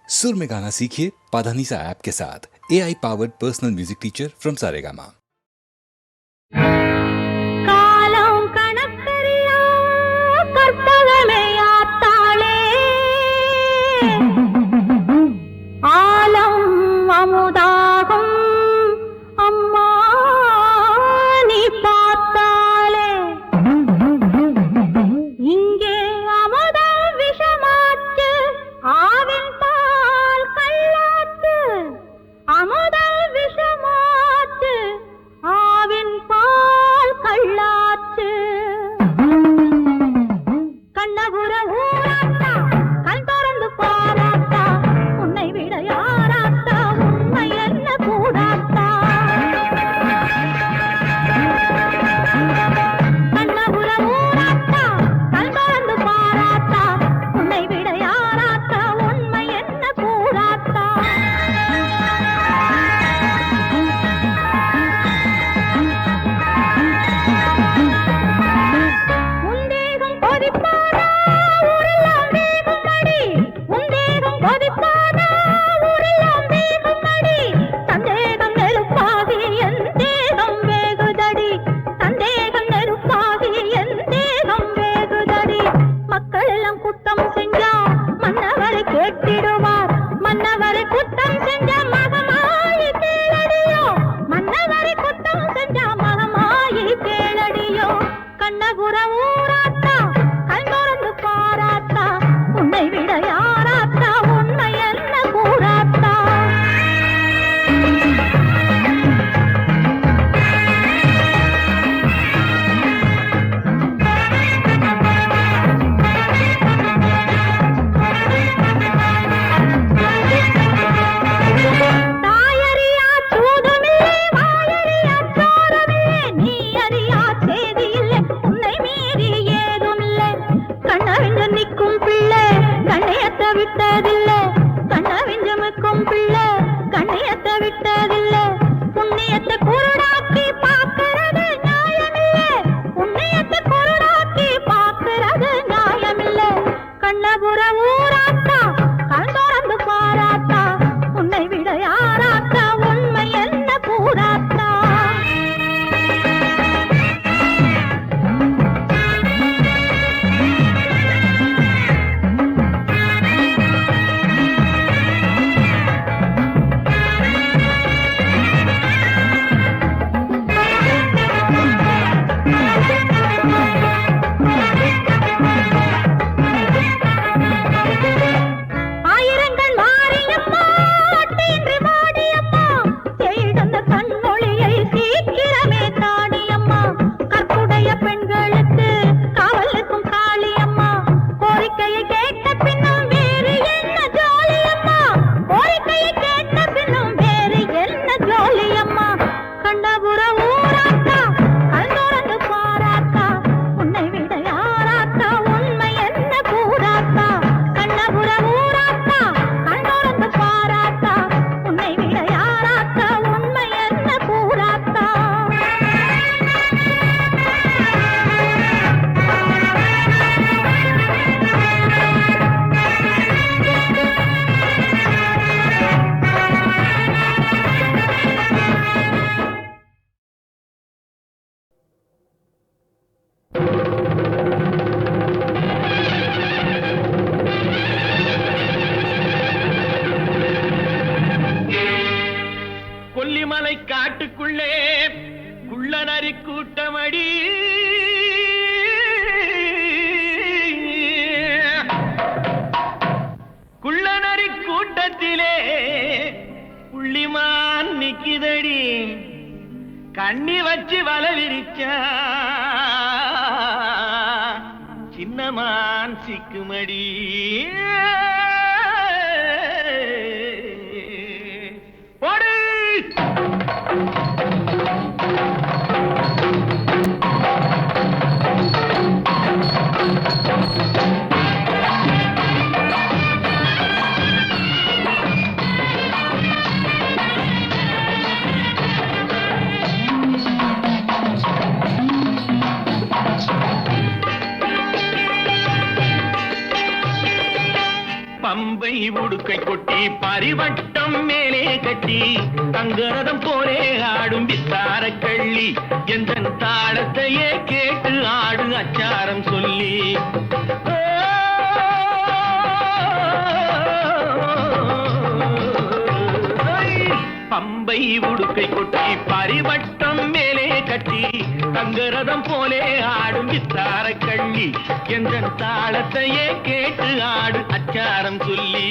सुर में गाना सीखिए पाधानीसा ऐप के साथ। AI powered personal music teacher from Saregama. காலம் கணக்கறியா கற்பகமே யாத்தாளே ஆலம் அமுதாகும் அம்மா நீ பார்த்தாலே இங்கே அமுதம் விஷமாச்சு ஆவின் பால் கல்லாச்சு அமுதம் விஷமாச்சு ஆவின் பால் கள்ளாச்சு கண்ணபுர ஊராத்தா கண் திறந்து பாராத்தா உன்னை விட யாராத்தா உண்மை என்ன கூடாத்தா கண்ணபுர ஊராத்தா கண் திறந்து பாராத்தா உன்னை விட யாராத்தா உண்மை என்ன கூடாத்தா உந்தேகம் கொதிப்பானா ஊரெல்லாம் வேகுமடி உந்தேகம் கொதிப்பானா ஊரெல்லாம் வேகுமடி சந்தேகம் நெருப்பாகி என் தேகம் வேகுதடி சந்தேகம் நெருப்பாகி என் தேகம் வேகுதடி மக்கள் எல்லாம் குத்தம் செஞ்சா மன்னவரை கேட்டிடுவார் மன்னவரை குத்தம் செஞ்ச மகமாயி கேளடியோ மன்னவரை குத்தம் செஞ்ச மகமாயி கேளடியோ கண்ணபுர ஊராத்தா கண் திறந்து பாராத்தா உன்னை விட யாராத்தா உண்மை என்ன கூறாத்தா தாயறியா சூதுமில்லை வாயறியா சோரமில்லை நீ அறியா செய்தியில்லை உன்னை மீறி ஏதுமில்லை கண்ணவிஞ்சு நிற்கும் பிள்ளை கண்ணியத்தை விட்டதில்லை கண்ணவிஞ்சு நிற்கும் பிள்ளை கண்ணியத்தை விட்டதில்லை புண்ணியத்தை குருடாக்கி பார்க்கிறது நியாயமில்லை புண்ணியத்தை குருடாக்கி பார்க்கிறது நியாயமில்லை கண்ணபுர ஊராத்தா கண் திறந்து பாராத்தா உன்னை விட யாராத்தா உண்மை என்ன கூறாத்தா ஆயிரங்கள் மாரியம்மா அட்டின்றி மாடியம்மா செய்தந்த கண்ணொளியை சீக்கிரமே தாடியம்மா கற்புடைய பெண்களுக்கு காவலுக்கும் காளியம்மா கோரிக்கையை கேட்ட பின்னும் வேறு என்ன ஜோலியம்மா கோரிக்கையை கேட்ட பின்னும் வேறு என்ன ஜோலியம்மா கண்ணபுர ஊராத்தா கண் திறந்து பாராத்தா உன்னை விட யாராத்தா உண்மை என்ன கூறாத்தா கண்ணபுர ஊராத்தா கண் திறந்து பாராத்தா உன்னை விட யாராத்தா உண்மை என்ன கூறாத்தா கொல்லிமலை காட்டுக்குள்ளே குள்ளநரி கூட்டமடி குள்ளநரி கூட்டத்திலே புள்ளிமான் நிக்கிதடி கண்ணி வச்சு வலை விரிச்சா சின்னமான் சிக்குமடி போடு கொட்டி பரிவட்டம் மேலே கட்டி தங்கரதம் போலே ஆடும் வித்தார கள்ளி எந்த தாளத்தையே கேட்டு ஆடு அச்சாரம் சொல்லி பம்பை உடுக்கை கொட்டி பரிவட்டம் மேலே கட்டி தங்கரதம் போலே ஆடும் வித்தார கள்ளி எந்த தாளத்தையே கேட்டு ஆடு அச்சாரம் சொல்லி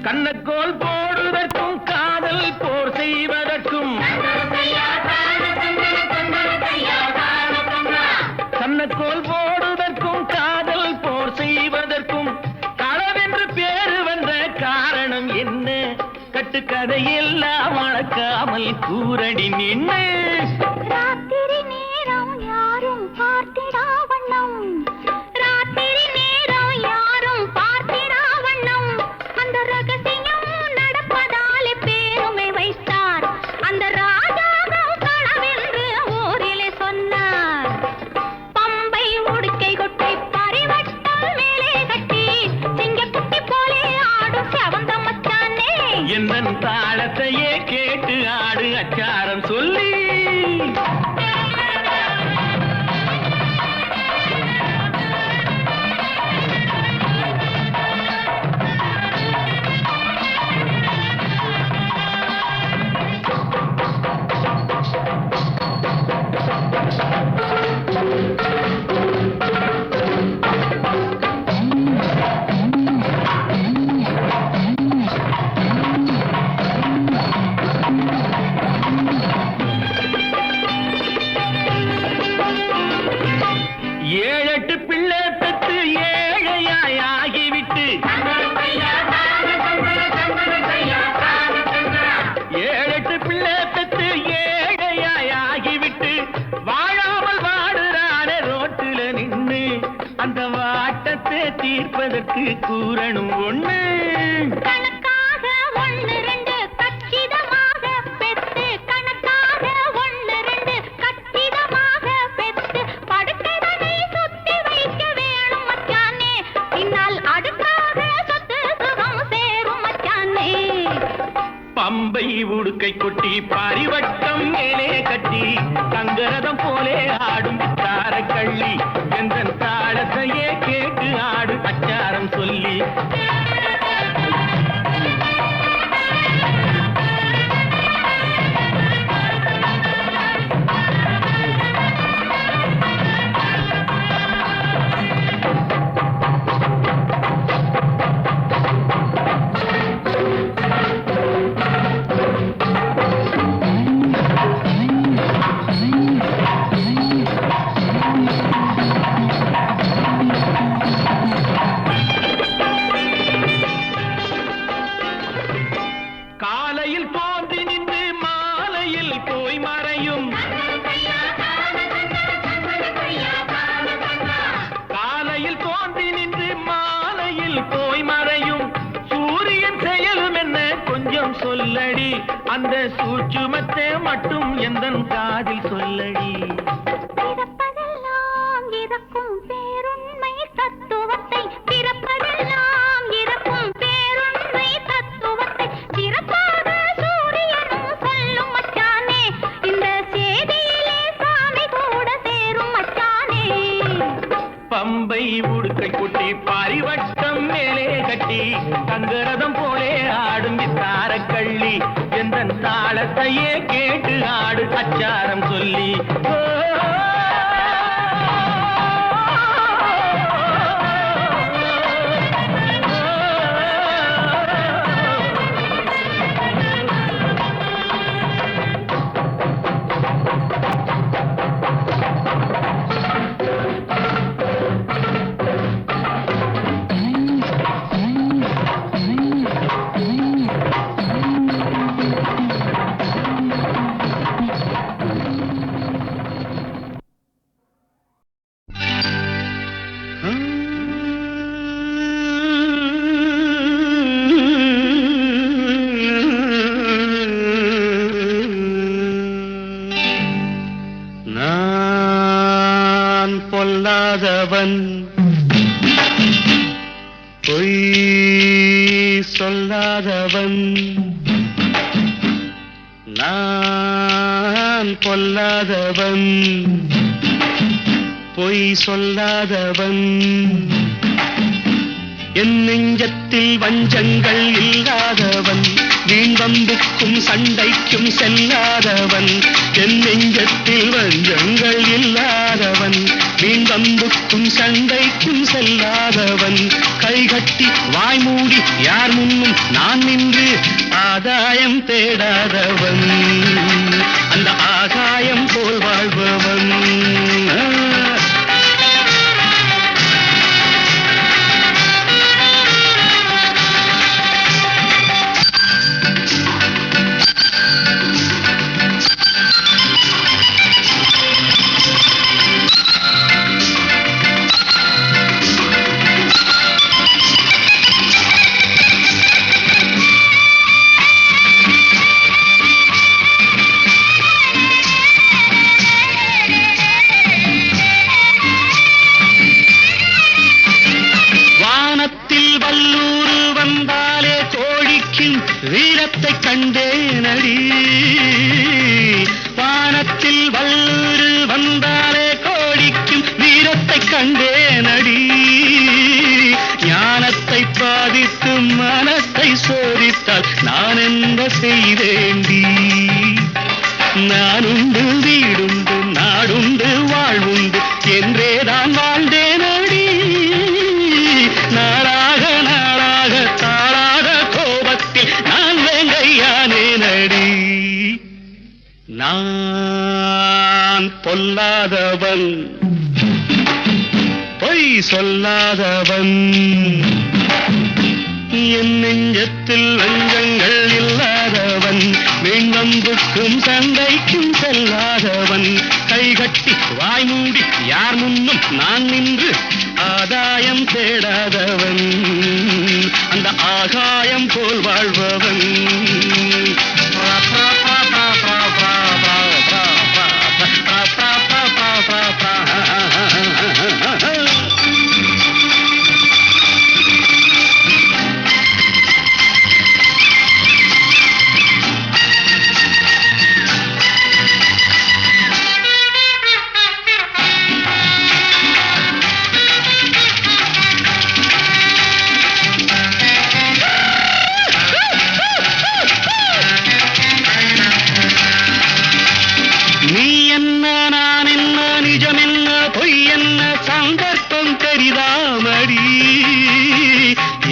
கண்ணக்கோல் போடுவதற்கும் காதல் போர் செய்வதற்கும் கண்ணக்கோல் போடுவதற்கும் காதல் போர் செய்வதற்கும் களவென்று பேரு வந்த காரணம் என்ன கட்டுக்கதையெல்லாம் வளர்க்காமல் கூரடி நின்று ராத்திரி நேரம் யாரும் பார்த்திடா வண்ணம் ராத்திரி நேரம் யாரும் பார்த்திடா வண்ணம் அந்த ரகசியம் நடப்பதாலே பேருமை வைத்தார் அந்த ராஜாவும் களவென்று ஊரிலே சொன்னார் பம்பை உடுக்கை கொட்டை பரிவட்டம் மேலே கட்டி சிங்கக்குட்டி போலே ஆடும் செவந்த மச்சானே எந்த தாளத்தையே கேட்டு ஆடு அச்சாரம் சொல்லி ஏழெட்டு பிள்ளை பெற்று ஏழையாய் ஆகிவிட்டு ஏழெட்டு பிள்ளை பெற்று ஏழையாய் ஆகிவிட்டு வாழாமல் வாடுறானே ரோட்டில நின்று அந்த வாட்டத்தை தீர்ப்பதற்கு கூறணும் ஒண்ணு கணக்காக ஒன்று ரெண்டு கச்சிதமாக பெத்து கணக்காக ஒன்று ரெண்டு கச்சிதமாக பெத்து படுக்கைதனை சுத்தி வைக்க வேணும் மச்சானே பின்னால் அடுக்காக சொத்து சுகம் சேரும் மச்சானே பம்பை உடுக்கை கொட்டி பரிவட்டம் மேலே கட்டி தங்கரதம் போலே ஆடும் தார கள்ளி எந்த தாளத்தையே கேட்டு ஆடு அச்சாரம் சொல்லி காலையில் தோன்றி நின்று மாலையில் போய் மறையும் காலையில் தோன்றி நின்று மாலையில் போய் மறையும் சூரியன் செயலும் என்ன கொஞ்சம் சொல்லடி அந்த சூட்சுமத்தை மட்டும் எந்தன் காதில் சொல்லடி பிறப்பதெல்லாம் இறக்கும் பேருண்மை தத்துவத்தை பிறப்பதெல்லாம் இறக்கும் பேருண்மை தத்துவத்தை சிறப்பாக சூரியனும் சொல்லும் மச்சானே இந்த செய்தியிலே சாமி கூட சேரும் மச்சானே பம்பை உடுக்கை கொட்டி பரிவட்டம் மேலே கட்டி தங்கரதம் போலே ஆடும் வித்தார கள்ளி எந்த தாளத்தையே கேட்டு ஆடு அச்சாரம் சொல்லி பொல்லாதவன் பொய் சொல்லாதவன் நான் பொல்லாதவன் பொய் சொல்லாதவன் என் நெஞ்சத்தில் வஞ்சங்கள் இல்லாதவன் வீண்வம்புக்கும் சண்டைக்கும் செல்லாதவன் என் நெஞ்சத்தில் வஞ்சங்கள் இல்லாதவன் வீண்வம்புக்கும் சண்டைக்கும் செல்லாதவன் கைகட்டி வாய்மூடி யார் முன்னும் நான் நின்று ஆதாயம் தேடாதவன் அந்த ஆகாயம் போல் வாழ்பவன் வீரத்தை கண்டேனடி வானத்தில் வல்லூரு வந்தாலே கோடிக்கும் வீரத்தை கண்டேனடி ஞானத்தை பாதித்து மனத்தை சோதித்தால் நான் என்ன செய்தேண்டி நானுண்டு வீடுண்டு நாடுண்டு வாழ்வுண்டு என்றேதான் வாழ்ந்தேனடி நாளாக நாளாக தாளாக கோபத்தில் நான் வேங்கையானேனடி நான் பொல்லாதவன் பொய் சொல்லாதவன் என் நெஞ்சத்தில் வஞ்சங்கள் இல்லாதவன் வீண்வம்புக்கும் சண்டைக்கும் செல்லாதவன் கைகட்டி வாய்மூடி யார் முன்னும் நான் நின்று ஆதாயம் தேடாதவன் அந்த ஆகாயம் போல் வாழ்பவன்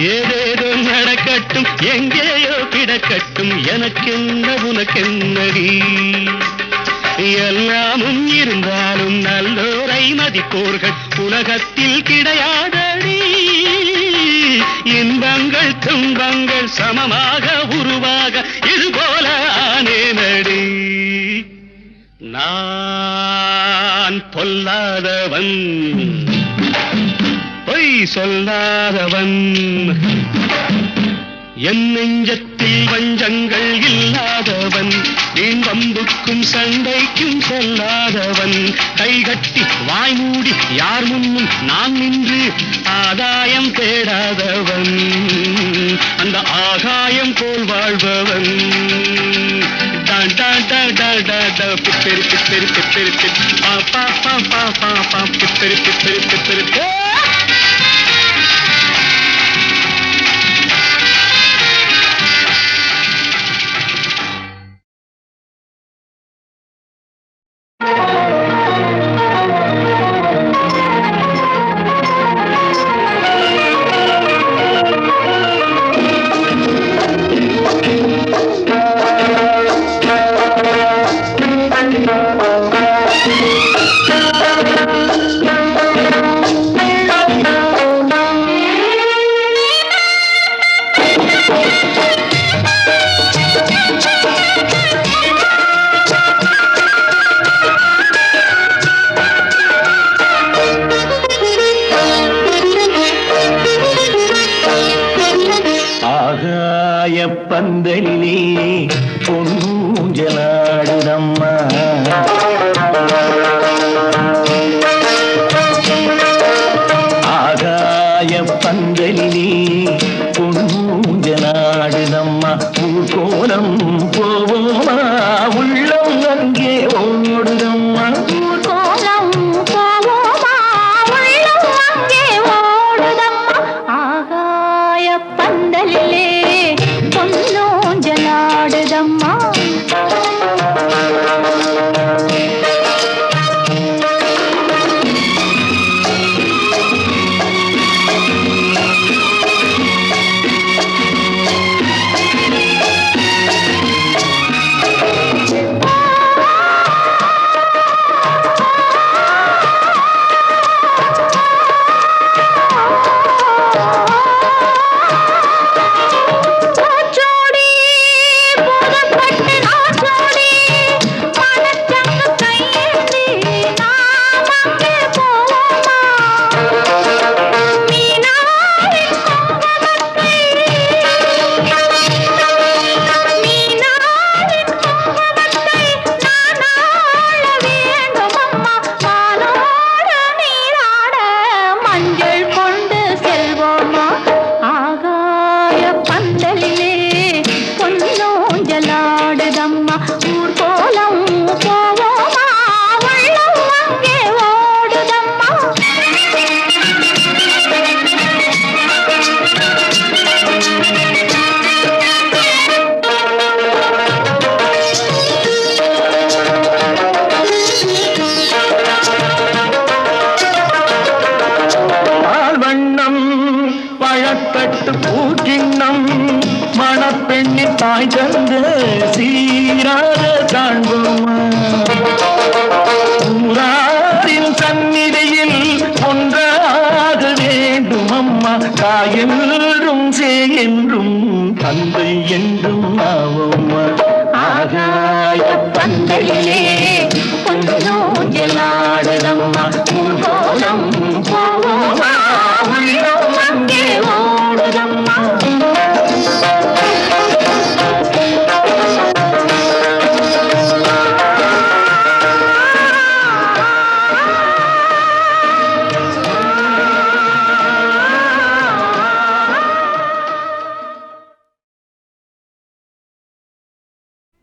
ஏதேதோ நடக்கட்டும் எங்கேயோ கிடக்கட்டும் எனக்கென்ன உனக்கென்னடி எல்லாமும் இருந்தாலும் நல்லோரை மதிப்போர்கள் உலகத்தில் கிடையாதடி இன்பங்கள் துன்பங்கள் சமமாக உருவாக இதுபோல ஆனேனடி நான் பொல்லாதவன் பொய் சொல்லாதவன் என் நெஞ்சத்தில் வஞ்சங்கள் இல்லாதவன் வீண்வம்புக்கும் சண்டைக்கும் செல்லாதவன் கைகட்டி வாய்மூடி யார் முன்னும் நான் நின்று ஆதாயம் தேடாதவன் அந்த ஆகாயம் போல் வாழ்பவன் பிப்பெரு பிப்பெரு பிப்பெரு பா பா பா பா பா பா பிப்பெரு பிப்பெரு பிப்பெரு பந்தலிலே பொன்னூஞ்சலாடுதம்மா. ஆகாய பந்தலிலே பொன்னூஞ்சலாடுதம்மா. ஊர்கோலம் போவோமா உள்ளம் அங்கே ஓடுதம்மா. ஊர்கோலம் போவோமா உள்ளம் அங்கே ஓடுதம்மா. ஆகாய பந்தலிலே பொன்னூஞ்சலாடுதம்மா. பழத்தட்டு பூக்கிண்ணம் மணப்பெண்ணின் தாய் தந்து சீராக காண்போமா. ஊராரின் சந்நிதியில் ஒன்றாக வேண்டும் அம்மா. தாய் என்றும் சேய் என்றும் தந்தை என்றும் ஆவோம்மா. ஆகாய பந்தலிலே பொன்னூஞ்சலாடுதம்மா. ஊர்கோலம் போவோமா உள்ளம் அங்கே ஓடுதம்மா.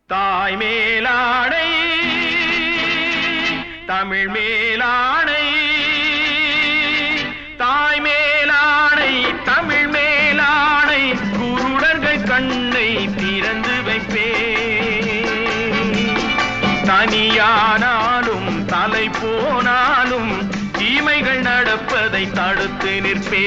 தாய் மேலாடை தமிழ் மேலாடை, தாய் மேலாடை தமிழ் மேலாடை, குருடர்கள் கண்ணை திறந்து வைப்பே. தனியானாலும் தலை போனாலும் தீமைகள் நடப்பதை தடுத்து நிற்பே.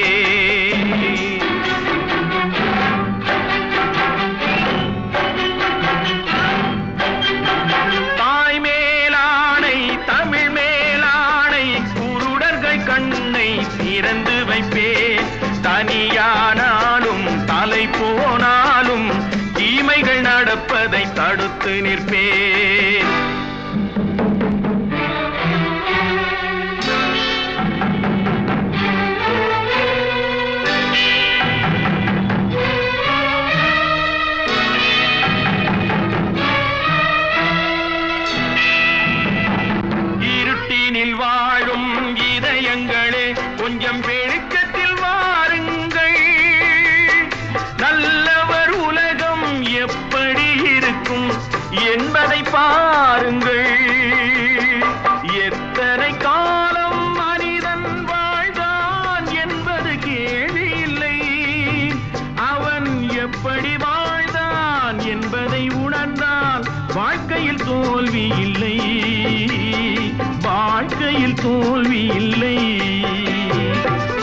திறந்து வைப்பேன். தனியானாலும் தலை போனாலும் தீமைகள் நடப்பதை தடுத்து நிற்பேன். இருட்டினில் வாழும் இதயங்களே கொஞ்சம் வெளிச்சத்தில் வாருங்கள். நல்லவர் உலகம் எப்படி இருக்கும் என்பதை பாருங்கள். எத்தனை காலம் மனிதன் வாழ்ந்தான் என்பது கேள்வி இல்லை. அவன் எப்படி வாழ்ந்தான் என்பதை உணர்ந்தான் வாழ்க்கையில் தோல்வி இல்லை. வாழ்க்கையில் தோல்வி இல்லை.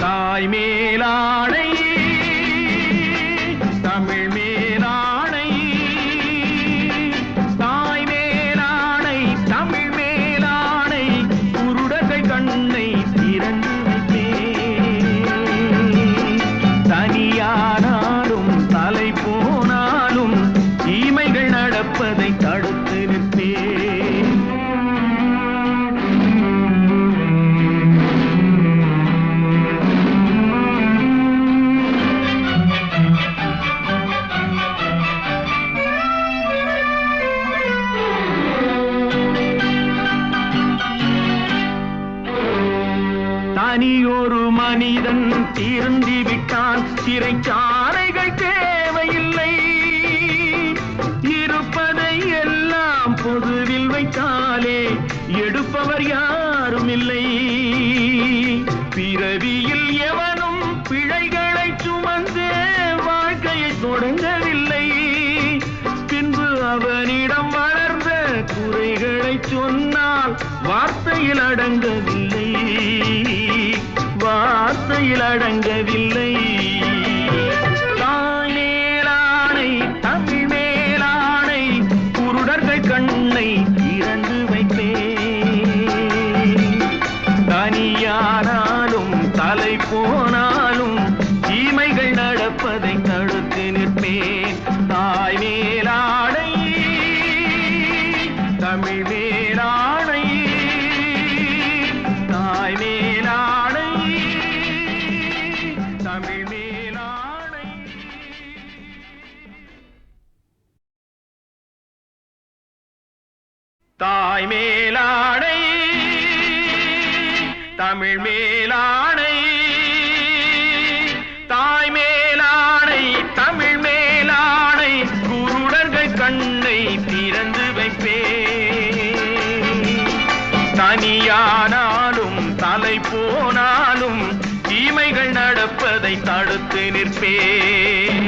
தாய் மேலாடை தமிழ் மேலாடை, தாய் மேலாடை தமிழ் மேலாடை, குருடர்கள் கண்ணை திறந்து வைப்பேன். தனியானாலும் தலை போனாலும் தீமைகள் நடப்பதை தடுத்து நிற்பேன். சிறைச்சாலைகள் தேவையில்லை. இருப்பதை எல்லாம் பொதுவில் வைத்தாலே எடுப்பவர் யாரும் இல்லை. பிறவியில் எவனும் பிழைகளை சுமந்தே வாழ்க்கையை தொடங்கவில்லை. பின்பு அவனிடம் வளர்ந்த குறைகளை சொன்னால் வார்த்தையில் அடங்கவில்லை, வார்த்தையில் அடங்கவில்லை. தாய் மேலானை தமிழ் மேலானை குருடர்கள் கண்ணை திறந்து வைப்பேன். தனியானாலும் தலை போனாலும் தீமைகள் நடப்பதை தடுத்து நிற்பேன். தாய் மேலானை தமிழ் மேலானை, தாய் மேலானை தமிழ் மேலானை. தாய் மேலானை தமிழ் மேலானை, தாய் மேலானை தமிழ் மேலானை குருடர்கள் கண்ணை திறந்து வைப்பேன். தனியானாலும் தலை போனாலும் தீமைகள் நடப்பதை தடுத்து நிற்பேன்.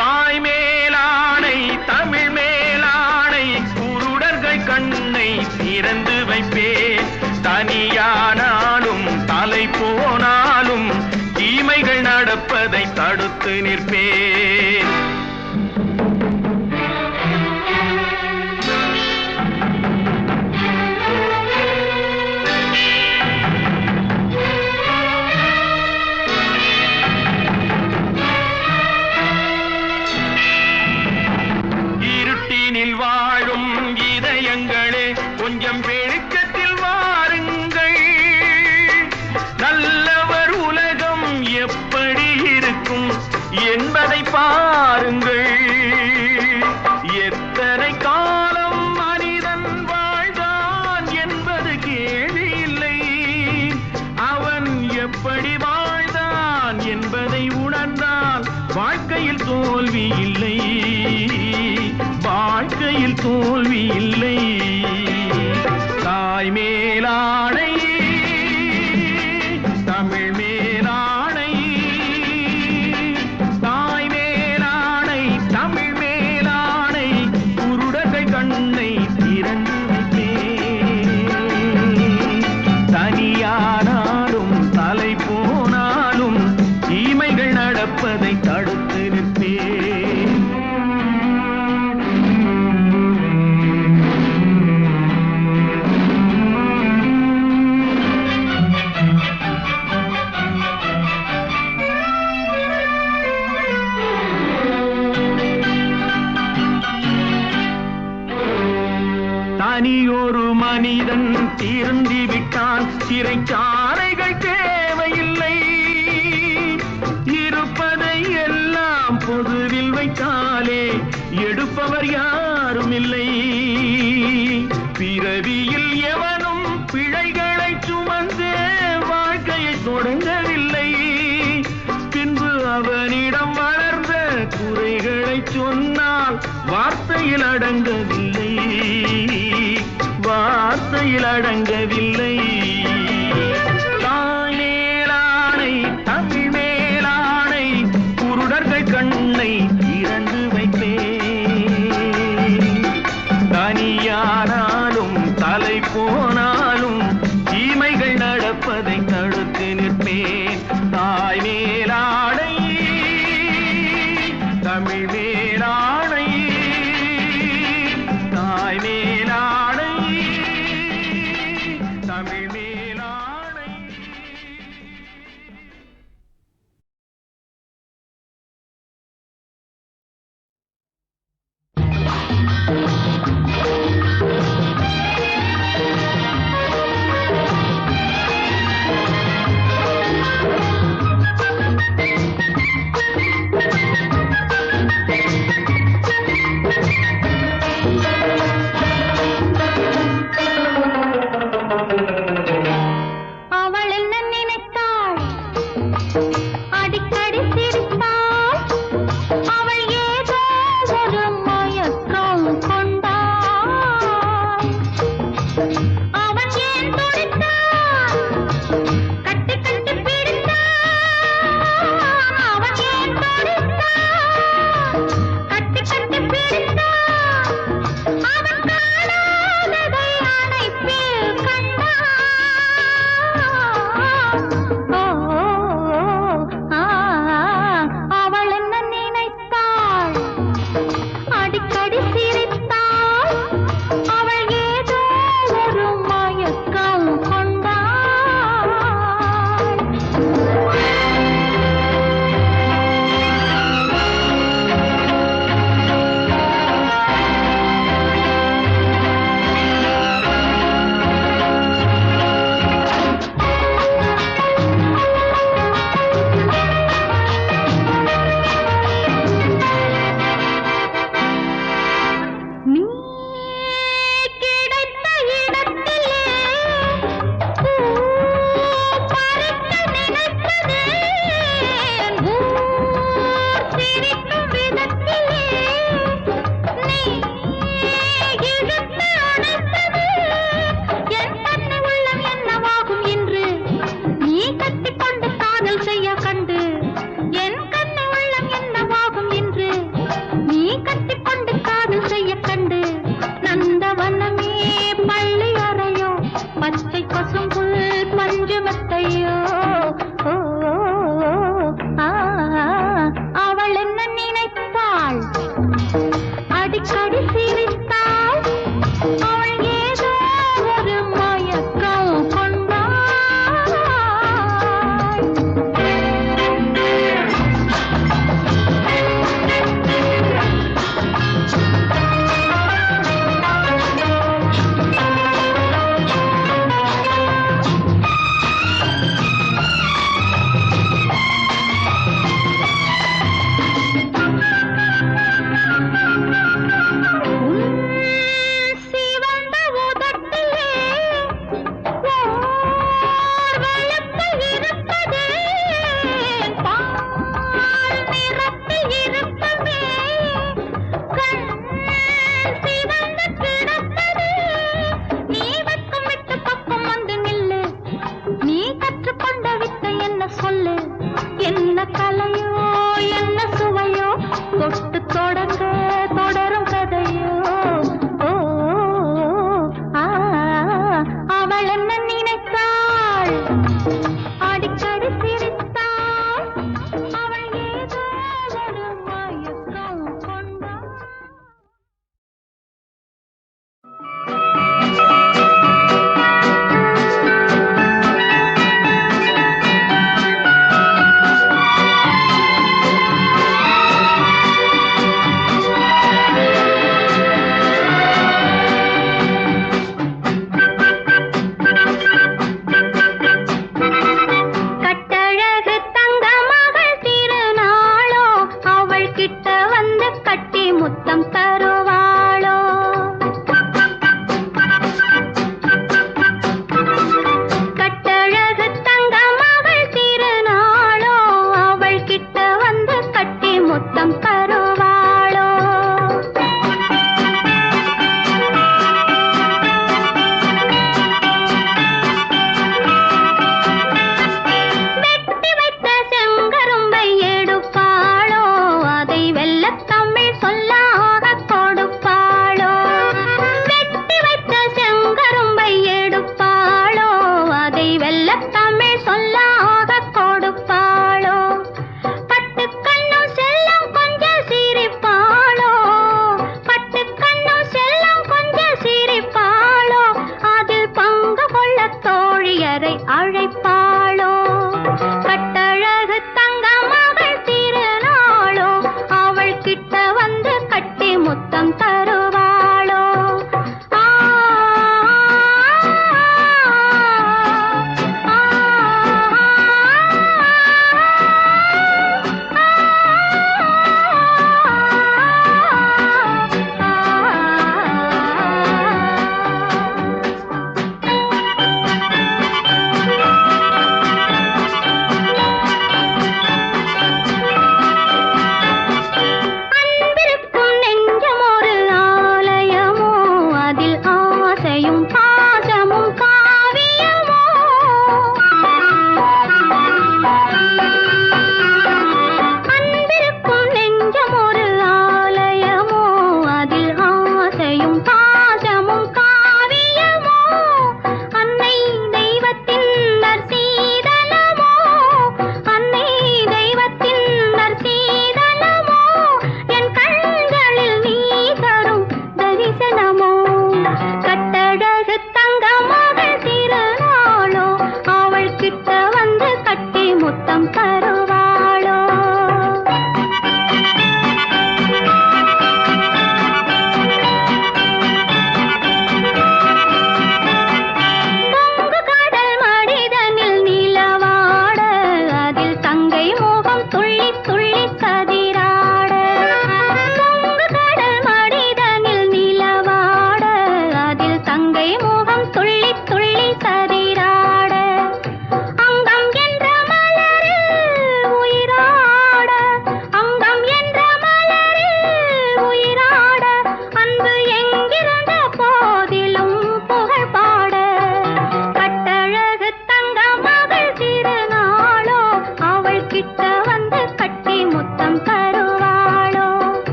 தாய் மேலானை தமிழ் மேலானை குருடர்கள் கண்ணை திறந்து வைப்பேன். தனியானாலும் தலை போனாலும் தீமைகள் நடப்பதை தடுத்து நிற்பேன். இருட்டினில் வாழும் இதயங்களே கொஞ்சம் வெளிச்சத்தில் வாருங்கள். நல்லவர் உலகம் எப்படி இருக்கும் என்பதை பாருங்கள். எத்தனை காலம் மனிதன் வாழ்ந்தான் என்பது கேள்வி இல்லை. அவன் எப்படி வாழ்ந்தான் என்பதை உணர்ந்தால் வாழ்க்கையில் தோல்வி இல்லை, வாழ்க்கையில் தோல்வி இல்லை. தாய் மேலானை தமிழ் மேலானை, தாய் மேலானை தமிழ் மேலானை குருடர்கள் கண்ணை திறந்து வைப்பேன். தனியானாலும் தலை போனாலும் தீமைகள் நடப்பதை தடுத்து நிற்பேன். தனியொரு மனிதன் திருந்தி விட்டான், சிறைச்சாலைகள் தேவையில்லை. இருப்பதை எல்லாம் பொதுவில் வைத்தாலே எடுப்பவர் யாரும் இல்லை. பிறவியில் எவனும் பிழைகளை சுமந்தே வாழ்க்கையை தொடங்கவில்லை. பின்பு அவனிடம் வளர்ந்த குறைகளை சொன்னால் வார்த்தையில் அடங்கவில்லை, வார்த்தையில் அடங்கவில்லை. தாய் மேலானை தமிழ் மேலானை குருடர்கள் கண்ணை திறந்து வைப்பேன். தனியானாலும் தலை போனாலும் தீமைகள் நடப்பதை தடுத்து நிற்பேன். தாய் மேலானை தமிழ் மேலானை, தாய் மேலானை தமிழ் அடிக்கடி சிரித்தாள் அவள் ஏதோ ஒரு மயக்கம் கொண்டாள். அவன் ஏன் துடித்தான் கட்டி கட்டி பிடித்தான். அவன் ஏன் துடித்தான் கட்டி கட்டி பிடித்தான். அவன் காணாததை அணைப்பில் கண்டான். ஓ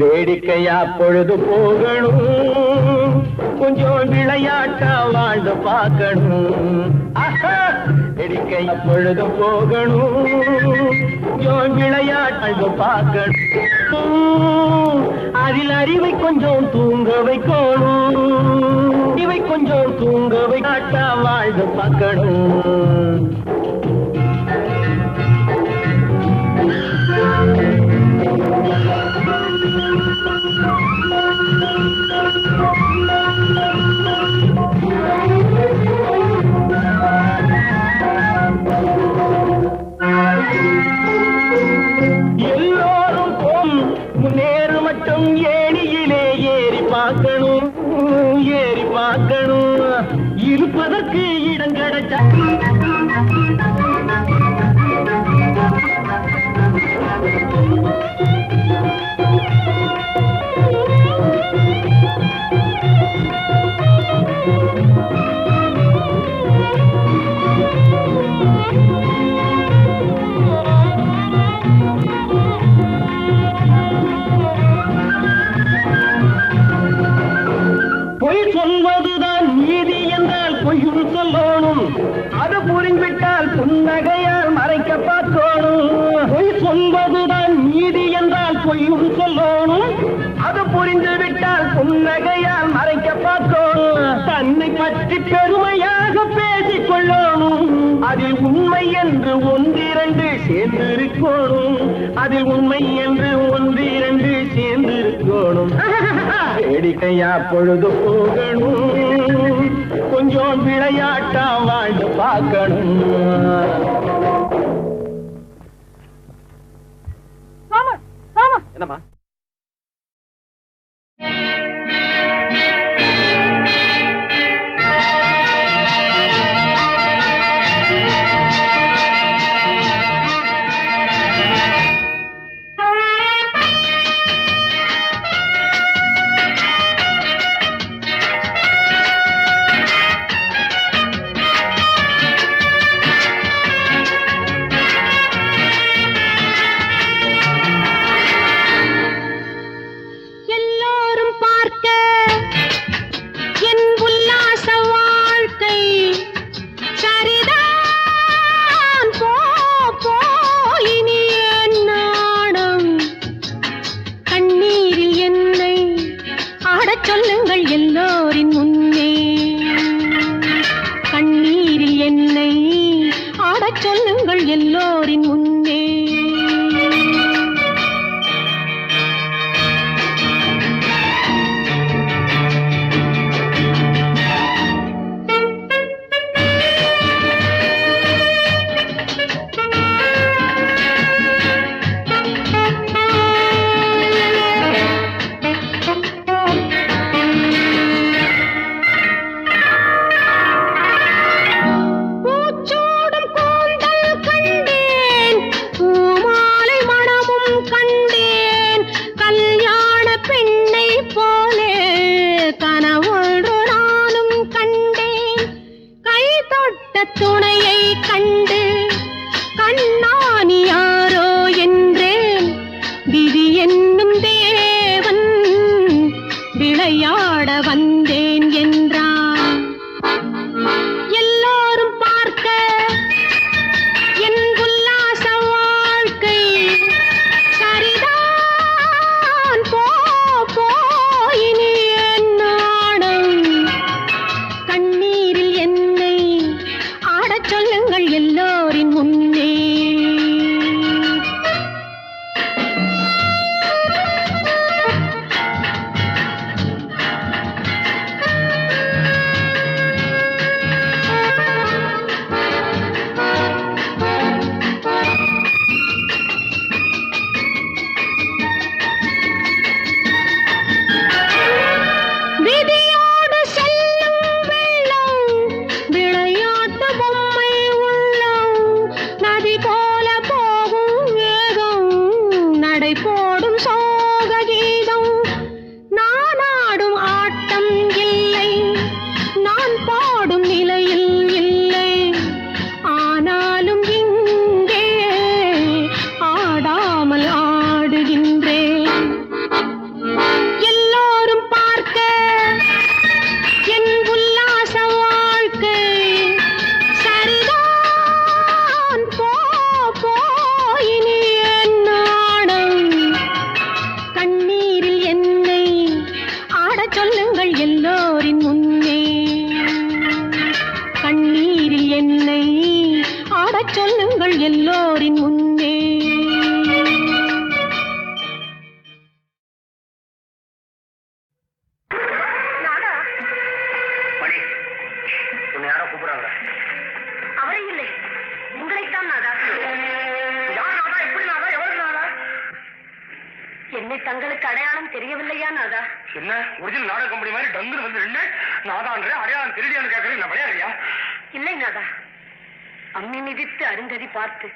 வேடிக்கையா பொழுது போகணும், கொஞ்சம் விளையாட்டா வாழ்ந்து பார்க்கணும். வேடிக்கையா பொழுது போகணும், கொஞ்சம் விளையாட்டு பார்க்கணும். அதில் அறிவை கொஞ்சம் தூங்க வைக்கணும், இவை கொஞ்சம் தூங்க வைக்காட்டா வாழ்ந்து பார்க்கணும். எல்லோரும் போம் முன்னேறு மட்டும் ஏணியிலே ஏறி பார்க்கணும், ஏறி பார்க்கணும். இருப்பதற்கு இடம் கிடைச்சா சொல்வதுதான் நீதி என்றால் பொய்யும் சொல்லணும், அது புரிந்துவிட்டால் புன்னகையால் மறைக்க பார்க்கணும். பொய் சொல்வதுதான் நீதி என்றால் பொய்யும் சொல்லணும், அது புரிந்துவிட்டால் புன்னகையால் மறைக்க பார்க்கணும். தன்னை பற்றி பெருமையாக பேசிக் கொள்ளணும், அதில் உண்மை என்று ஒன்றிரண்டு சேர்ந்திருக்கணும், அதில் உண்மை என்று ஒன்றிரண்டு சேர்ந்திருக்கணும். வேடிக்கையா பொழுது போகணும், கொஞ்சம் விளையாட்டா வாழ்ந்து பார்க்கணும். என்னம்மா சொல்லுங்கள் எல்லோரின் முன்னே, கண்ணீரில் என்னை ஆடச் சொல்லுங்கள் எல்லோரின் முன்னே. துணையை கண்டு கண்ணானி யாரோ என்றேன், விதி என்னும் தேவன் விளையாட வந்தேன் என்றான். எல்லோரும் பார்க்க என் உல்லாச வாழ்க்கை சரிதான், போயினி என் நாடம். கண்ணீரில் என்னை ஆடச் சொல்லுங்கள் எல்லோரின் முன்னே. தங்களுக்கு அடையாளம் தெரியவில்லையா நாதா? என்ன ஒரிஜினல் நாடக கம்பெனி மாதிரி டங்குன்னு வந்து நின்று நாதான்ற அடையாளம் தெரியலையான்னு கேட்கறேன். நான் விளையாடுறியா? இல்லை நாதா, அம்மி மிதித்து அருந்ததி பார்த்து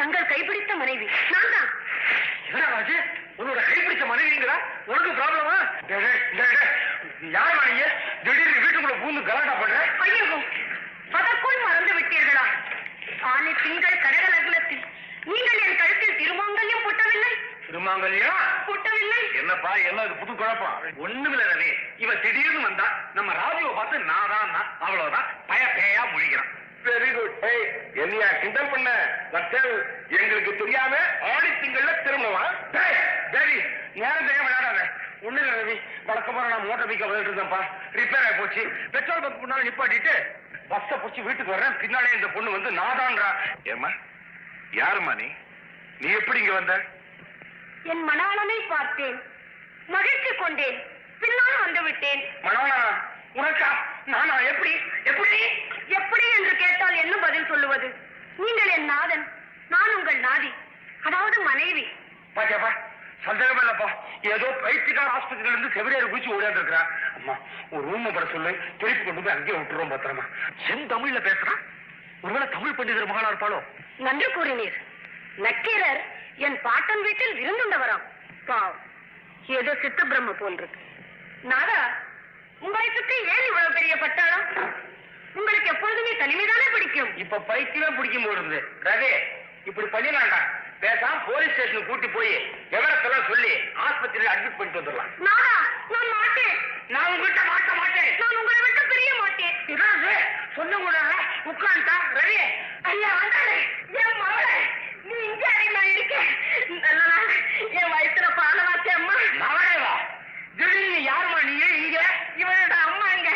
தங்கள் கைப்பிடித்த மனைவி நான் தான். என்னடாச்சு உன்னோட கைப்பிடிச்ச மனைவிங்கிறா? உனக்கு ப்ராப்ளமா? யாரா நீங்க திடீர்னு வீட்டுக்குள்ள பூந்து கலாட்டா பண்ற? ஐயோ, அதற்குள் மறந்து விட்டீர்களா? ஆனி திங்கள் கடக லக்னத்தில் நீங்கள் என் கழுத்தில் திருமாங்கல்யம் புட்டவில்லை? திருமாங்கல்யம் புட்டவில்லை? என்னப்பா என்ன இது புது குழப்பம்? ஒண்ணுமில்ல ரவி, இவ திடீர்னு வந்தா நம்ம ராஜுவை பார்த்து நான் அவ்வளவுதான் பய பேயா முழிக்கிறான். Very good. என்னையா கிண்டல் பண்ண? எங்களுக்கு தெரியாம ஆடி திங்கள்ல திரும்பவா? சரி நேரம் தெரியாம விளையாடாத. ஒண்ணு இல்ல ரவி, வழக்கமா நான் மோட்டர் பைக்க வந்துட்டு இருந்தேன்ப்பா, ரிப்பேர் ஆகி போச்சு. பெட்ரோல் பங்க் முன்னால நிப்பாட்டிட்டு பஸ்ஸ புடிச்சு வீட்டுக்கு வர்றேன். பின்னாலே இந்த பொண்ணு வந்து நாதான்றா. ஏமா யாருமா நீ? நீ எப்படி இங்க வந்த? என் மணாளனை பார்த்தேன், மகிழ்ச்சி கொண்டேன், பின்னால் வந்து விட்டேன். மனோனா உனக்கா? நானா? எப்படி எப்படி எப்படி என்று கேட்டால் என்ன பதில் சொல்லுவது? நீங்கள் என் நாதன், நான் உங்கள் நாதி, அதாவது மனைவி. பாத்தியாப்பா, சந்தேகமே இல்லப்பா. ஏதோ பைத்தியக்கார ஆஸ்பத்திரியில இருந்து செவிலியர் குச்சி ஓடியாந்து இருக்கிறா. அம்மா ஒரு ரூம் பட சொல்லு, திருப்பி கொண்டு போய் அங்கேயே விட்டுருவோம் பத்திரமா. சென் தமிழ்ல பேசுறான். ஒருவேளை தமிழ் பண்டிதர் மகானா இருப்பாளோ? நன்று கூறினீர். நக்கீரர் என் பாட்டன் வீட்டில் விருந்துண்டவராம். பாவம், ஏதோ சித்த பிரம்ம போன்றது. நாதா, உங்களை சுற்றி ஏன் இவ்வளவு பெரிய பட்டாளம்? உங்களுக்கு எப்பொழுதுமே தனிமைதானே பிடிக்கும். இப்ப பைத்தியமே பிடிக்கும் போடுறது. ரவி இப்படி பண்ணிடலாம்டா. பேசாம போலீஸ் ஸ்டேஷனுக்கு கூட்டி போய் விவரத்தெல்லாம் சொல்லி ஆஸ்பத்திரியில அட்மிட் பண்ணிட்டு வந்துடலாம். நாதா, நான் மாட்டேன். நான் உங்ககிட்ட மாட்ட மாட்டேன். நான் உங்களை விட்டு பிரிய மாட்டேன். சொன்ன கூட உட்காந்துட்டா. ரவி ஐயா வந்தாலே, என் மகளே, நீ இங்கே அடைமா இருக்க. என் வயிற்றுல பாலவாச்சே அம்மா. மகளேவா? திடீர்னு யாருமா நீ இங்க? இவனோட அம்மா இங்க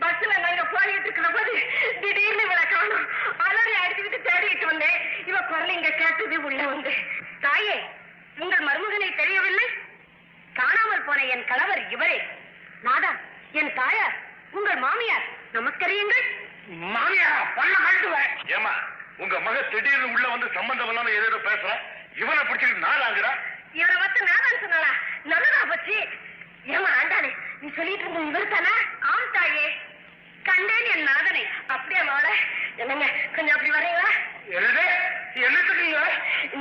பஸ்ல நாங்க போயிட்டு இருக்கிற போது திடீர்னு இவளை காணும். அலறி அடிச்சுக்கிட்டு தேடிட்டு வந்தேன். இவ குரல் இங்க கேட்டது உள்ள வந்து. தாயே, உங்கள் மருமகனை தெரியவில்லை? காணாமல் போன என் கணவர் இவரே. நாதா, என் தாயார், உங்கள் மாமியார். நமஸ்கரியுங்கள். மாமியாரா? பண்ண கட்டுவேன். ஏமா உங்க மக திடீர்னு உள்ள வந்து சம்பந்தம் இல்லாம ஏதோ பேசுற. இவனை பிடிச்சிட்டு நாளாங்கிறா. இவரை வந்து நாதான் சொன்னாளா? நல்லதா போச்சு. ஏமா ஆண்டானே, நீ சொல்லிட்டு இருந்த இவர் தானே? ஆம் தாயே, கண்டேன் என் நாதனை. அப்படியே மகளே, என்னங்க கொஞ்சம் அப்படி வரீங்களா? என்னத்துக்கு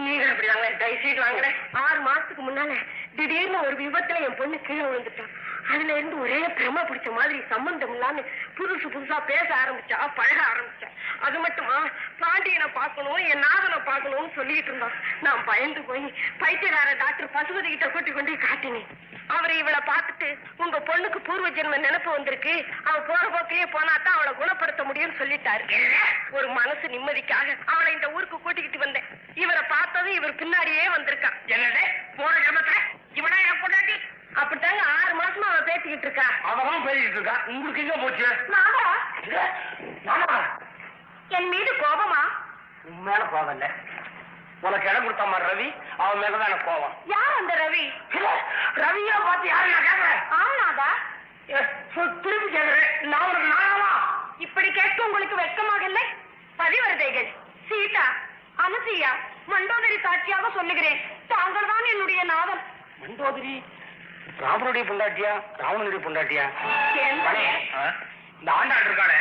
நீங்க அப்படி வாங்க, தயவுசெய்து வாங்குறேன். 6 மாசத்துக்கு முன்னால திடீர்னு ஒரு விபத்துல என் பொண்ணு கீழே விழுந்துட்டான். அதுல இருந்து ஒரே பிரம பிடிச்ச மாதிரி சம்பந்தம் இல்லாம புதுசா பேச ஆரம்பிச்சா, பழக ஆரம்பிச்சா. அது மட்டுமா, பாண்டியனை பார்க்கணும், என் நாதனை பார்க்கணும்னு சொல்லிட்டு இருந்தான். நான் பயந்து போய் பைத்தியக்கார டாக்டர் பசுபதி கிட்ட கூட்டி கொண்டு காட்டினேன். அவரை இவளை பார்த்துட்டு, உங்க பொண்ணுக்கு பூர்வ ஜென்ம நினைப்பு வந்திருக்கு, அவ போற போக்கிலேயே போனாதான் அவளை குணப்படுத்த முடியும்னு சொல்லிட்டாரு. ஒரு மனசு நிம்மதிக்காக அவளை இந்த ஊருக்கு கூட்டிக்கிட்டு வந்தேன். இவரை பார்த்ததும் இவர் பின்னாடியே வந்திருக்கான். என்னது போன ஜென்மத்துல இவனா என் பொண்டாட்டி? அப்படித்தாங்க 6 மாசமா அவ பேசிக்கிட்டு இருக்கா. அவதான் பேசிட்டு இருக்கா. உங்களுக்கு எங்க போச்சு? நானா? என் மீது கோபமா? உன் மேல கோபம் இல்ல. உனக்கு இடம் கொடுத்த மாதிரி ரவி, அவன் மேலதான் எனக்கு கோபம். யார் அந்த ரவி? ரவியா பார்த்து யாரு நான் கேட்கிறேன்? ஆமாதா? திருப்பி கேட்கிறேன். நான் உனக்கு நானாவா? இப்படி கேட்க உங்களுக்கு வெட்கமாக இல்லை? பதிவரதைகள் சீதா, அனுசியா, மண்டோதரி சாட்சியாக சொல்லுகிறேன், தாங்கள் தான் என்னுடைய நாவல். மண்டோதரி ராமனுடைய பொண்டாட்டியா ராவணனுடைய பொண்டாட்டியா? இந்த ஆண்டாண்டு இருக்கானே,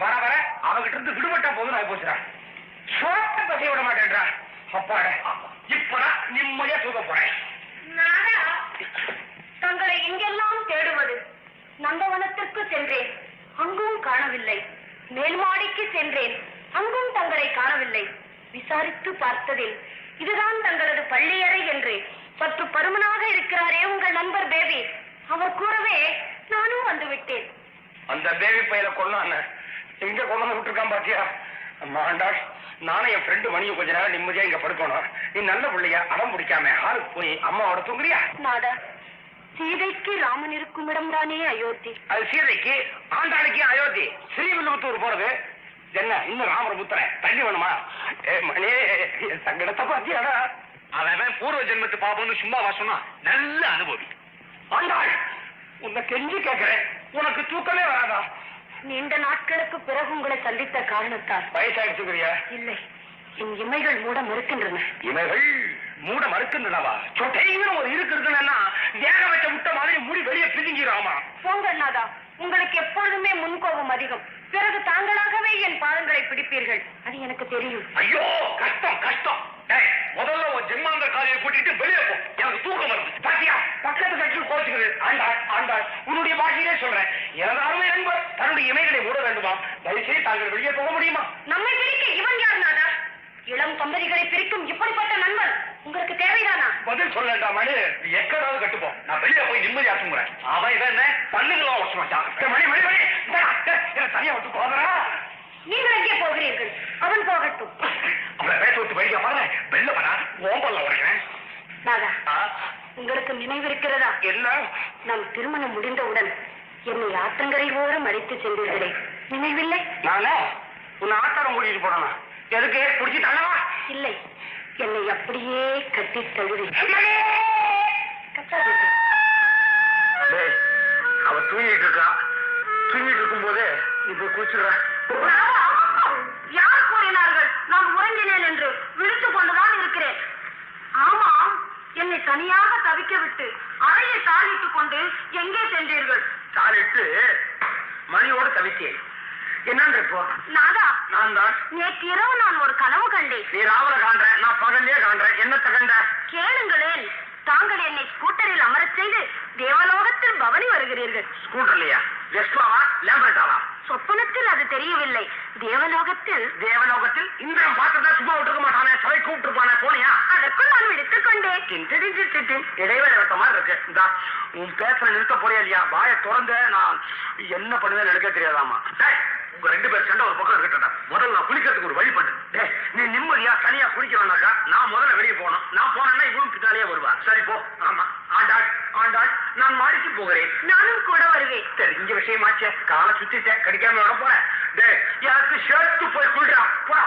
வர வர அவகிட்ட இருந்து விடுபட்டா போதும் நான் போச்சுடா. சோத்த பசைய விட மாட்டேன்றா. அப்பாட, இப்பதான் நிம்மதியா தூக்க போறேன். தங்களை எங்கெல்லாம் தேடுவது? நந்தவனத்திற்கு சென்றேன், அங்கும் காணவில்லை. மேல்மாடிக்கு சென்றேன், அங்கும் தங்களை காணவில்லை. விசாரித்து பார்த்ததில் இதுதான் தங்களது பள்ளியறை என்று சற்று பருமனாக இருக்கிறாரே உங்கள் நண்பர் பேபி, அவர் கூறவே நானும் வந்து விட்டேன். அந்த பேபி பையில கொள்ளான எங்க கொண்டு விட்டுருக்கான் பாத்தியா? ஆண்டாள், நானும் என் ஃப்ரெண்டு மணியும் கொஞ்ச நேரம் நிம்மதியா இங்க படுக்கணும். நீ நல்ல பிள்ளையா அடம் பிடிக்காம ஹாலுக்கு போய் அம்மாவோட தூங்குறியா? நாதா, சீதைக்கு ராமன் இருக்கும் இடம் தானே அயோத்தி. அது சீதைக்கு, ஆண்டாளுக்கு அயோத்தி. ஸ்ரீவில்லிபுத்தூர் போறது என்ன? இன்னும் ராமரபுத்திரன் தள்ளி வேணுமா? மணி சங்கடத்தை பாத்தியாடா? அவன் பூர்வ ஜென்மத்து பாப்போம்னு சும்மா வாசனா நல்ல அனுபவி. ஆண்டாள், உன்னை கெஞ்சி கேட்கிறேன், உனக்கு தூக்கமே வராதா? நீண்ட நாட்களுக்கு பிறகு உங்களை சந்தித்த காரணத்தால். வயசாயிடுச்சுக்கிறியா? இல்லை, என் இமைகள் மூட மறுக்கின்றன. இமைகள் மூட மறுக்குதுனவா சொட்டைங்கிற ஒரு இருக்குன்னா வேக வச்ச முட்டை மாதிரி முடி வெளியே பிதுங்கிராமா. போங்க அண்ணாதா, உங்களுக்கு எப்பொழுதுமே முன்கோபம் அதிகம். பிறகு தாங்களாகவே என் பாதங்களை பிடிப்பீர்கள், அது எனக்கு தெரியும். ஐயோ கஷ்டம் கஷ்டம். முதல்ல ஒரு ஜென்மாந்த காலையை கூட்டிட்டு வெளியே போ, எனக்கு தூக்கம் வருது. பாத்தியா பக்கத்து கட்சியில் கோச்சுக்குது. ஆண்டாள் ஆண்டாள், உன்னுடைய பாஷையிலே சொல்றேன், எனது அருமை நண்பர் தன்னுடைய இமைகளை மூட வேண்டுமா? தயவுசெய்து தாங்கள் வெளியே போக முடியுமா? நம்மை பிரிக்க இவன் யார் நாதா? இளம் தம்பதிகளை பிரிக்கும் இப்படிப்பட்ட நண்பன் உங்களுக்கு தேவைதானா? பதில் சொல்லா மணி, நீ எக்கடாவது கட்டுப்போம். நான் வெளியே போய் நிம்மதியா தூங்குறேன். அவன் இவன் என்ன பல்லுகளா வச்சு வச்சான். மணி மணி மணி என்ன தனியா விட்டு போகிறா? நீங்கள் எங்கே போகிறீர்கள்? அவன் போகட்டும். அவளை பேச விட்டு வெளியே வர வெளில வரா ஓம்பல்ல உடைக்கிறேன். நாதா, உங்களுக்கு நினைவிருக்கிறதா? என்ன? நம் திருமணம் முடிந்தவுடன் என்னை ஆற்றங்கரை ஓரம் அழைத்து சென்றீர்களே, நினைவில்லை? நானே உன்னை ஆட்டாரம் கூட்டிட்டு போறேன். எதுக்கு பிடிச்சி தள்ளவா? இல்லை, என்னை அப்படியே கட்டி தழுவி. கட்டாதீர்கள். அவ தூங்கிட்டு இருக்கா. தூங்கிட்டு இருக்கும் போதே நீ போய் குளிச்சுடுற. யார் கூறினார்கள் நான் உறங்கினேன் என்று? விழித்துக் கொண்டுதான் இருக்கிறேன். ஆமாம், என்னை தனியாக தவிக்க விட்டு அறையை தாளிட்டுக் கொண்டு எங்கே சென்றீர்கள்? தாளிட்டு மணியோடு தவித்தேன். என்னன்னு இப்போ? நாதா, நான் தான். நேற்று இரவு நான் ஒரு கனவு கண்டேன். நீ ராவல காண்ற, நான் பகல்லே காண்றேன். என்னத்தை கண்ட? கேளுங்களேன். தாங்கள் என்னை ஸ்கூட்டரில் அமரச் செய்து தேவலோகத்தில் பவனி வருகிறீர்கள். ஸ்கூட்டர்லையா? வெஸ்பாவா லேம்பரட்டாவா? சொப்பனத்தில் அது தெரியவில்லை. தேவலோகத்தில். தேவலோகத்தில் இந்திரன் பார்த்ததா சும்மா விட்டுருக்க மாட்டானே, சபை கூப்பிட்டுருப்பானே, போனியா? அதற்குள் நான் விடுத்துக் கொண்டேன். இடைவேளை விட்ட மாதிரி இருக்கு. இந்த உன் பேசுற நிறுத்த போறியா இல்லையா? வாயை திறந்த நான் என்ன பண்ணுவேன்னு எனக்கு தெரியாதாமா. உங்க ரெண்டு பேர் சண்டை ஒரு பக்கம் இருக்கட்டா. முதல்ல நான் குளிக்கிறதுக்கு ஒரு வழி பண்ணு. நீ நிம்மதியா தனியா குளிக்கிறோம்னாக்கா நான் முதல்ல வெளியே போகணும். நான் போனேன்னா இவனும் பின்னாலேயே வருவா. சரி போ. ஆமா ஆண்டாள் ஆண்டாள், நான் மாடிக்கு போகிறேன். நானும் கூட வருவேன். தெரிஞ்ச விஷயமாச்சே, காலை சுத்திட்டேன், கடிக்காம விட போறேன். எனக்கு சேர்த்து போய் குளிடா போடா.